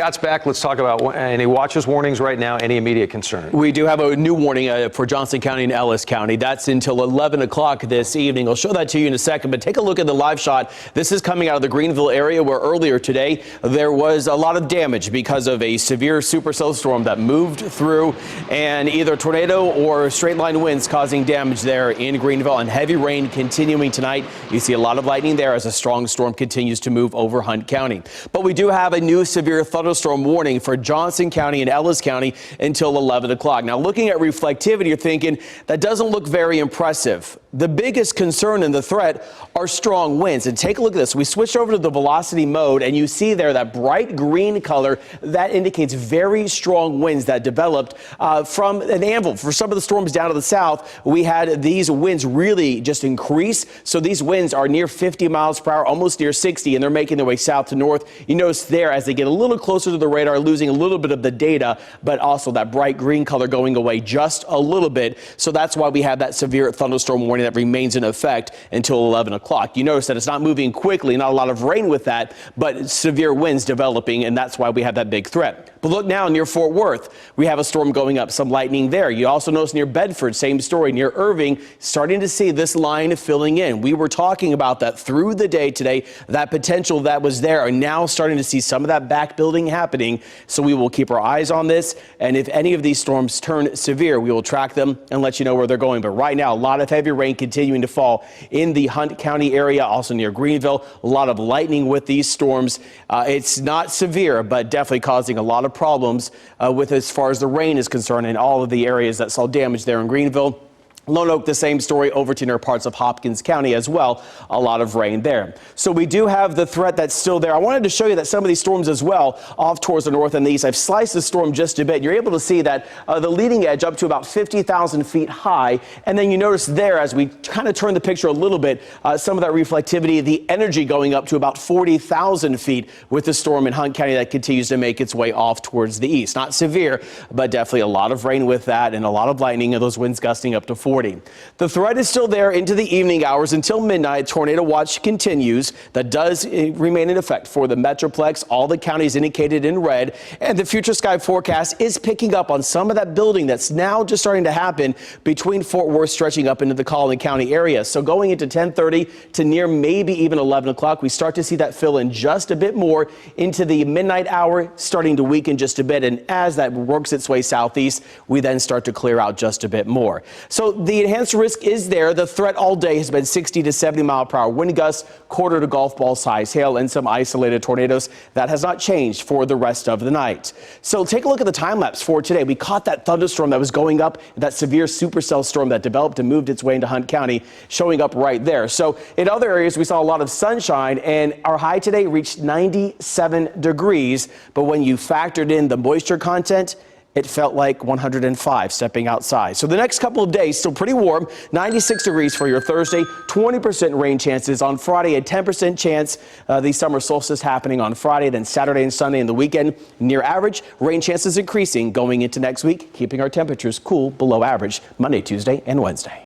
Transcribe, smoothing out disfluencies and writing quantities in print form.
Scott's back. Let's talk about any watches, warnings right now, any immediate concern. We do have a new warning for Johnson County and Ellis County. That's until 11 o'clock this evening. I'll show that to you in a second, but take a look at the live shot. This is coming out of the Greenville area where earlier today there was a lot of damage because of a severe supercell storm that moved through, and either tornado or straight line winds causing damage there in Greenville, and heavy rain continuing tonight. You see a lot of lightning there as a strong storm continues to move over Hunt County. But we do have a new severe thunderstorm warning for Johnson County and Ellis County until 11 o'clock. Now, looking at reflectivity, you're thinking that doesn't look very impressive. The biggest concern and the threat are strong winds. And take a look at this. We switched over to the velocity mode, and you see there that bright green color that indicates very strong winds that developed from an anvil. For some of the storms down to the south, we had these winds really just increase. So these winds are near 50 miles per hour, almost near 60, and they're making their way south to north. You notice there as they get a little closer to the radar, losing a little bit of the data, but also that bright green color going away just a little bit. So that's why we have that severe thunderstorm warning that remains in effect until 11 o'clock. You notice that it's not moving quickly, not a lot of rain with that, but severe winds developing, and that's why we have that big threat. But look now near Fort Worth, we have a storm going up, some lightning there. You also notice near Bedford, same story. Near Irving, starting to see this line filling in. We were talking about that through the day today, that potential that was there, and now starting to see some of that back building happening. So we will keep our eyes on this, and if any of these storms turn severe, we will track them and let you know where they're going. But right now, a lot of heavy rain continuing to fall in the Hunt County area, also near Greenville. A lot of lightning with these storms. It's not severe, but definitely causing a lot of problems with as far as the rain is concerned in all of the areas that saw damage there in Greenville. Lone Oak, the same story over to near parts of Hopkins County as well. A lot of rain there. So we do have the threat that's still there. I wanted to show you that some of these storms as well off towards the north and the east. I've sliced the storm just a bit. You're able to see that the leading edge up to about 50,000 feet high. And then you notice there as we kind of turn the picture a little bit, some of that reflectivity, the energy going up to about 40,000 feet with the storm in Hunt County that continues to make its way off towards the east. Not severe, but definitely a lot of rain with that and a lot of lightning and those winds gusting up to 40. The threat is still there into the evening hours until midnight. Tornado watch continues. That does remain in effect for the Metroplex. All the counties indicated in red. And the future sky forecast is picking up on some of that building that's now just starting to happen between Fort Worth stretching up into the Collin County area. So going into 10:30 to near maybe even 11 o'clock, we start to see that fill in just a bit more into the midnight hour, starting to weaken just a bit. And as that works its way southeast, we then start to clear out just a bit more. So the enhanced risk is there. The threat all day has been 60 to 70 mile per hour wind gusts, quarter to golf ball size hail, and some isolated tornadoes. That has not changed for the rest of the night. So take a look at the time lapse for today. We caught that thunderstorm that was going up, that severe supercell storm that developed and moved its way into Hunt County, showing up right there. So in other areas, we saw a lot of sunshine, and our high today reached 97 degrees. But when you factored in the moisture content, it felt like 105 stepping outside. So the next couple of days, still pretty warm, 96 degrees for your Thursday, 20% rain chances on Friday, a 10% chance the summer solstice happening on Friday, then Saturday and Sunday and the weekend near average. Rain chances increasing going into next week, keeping our temperatures cool below average Monday, Tuesday, and Wednesday.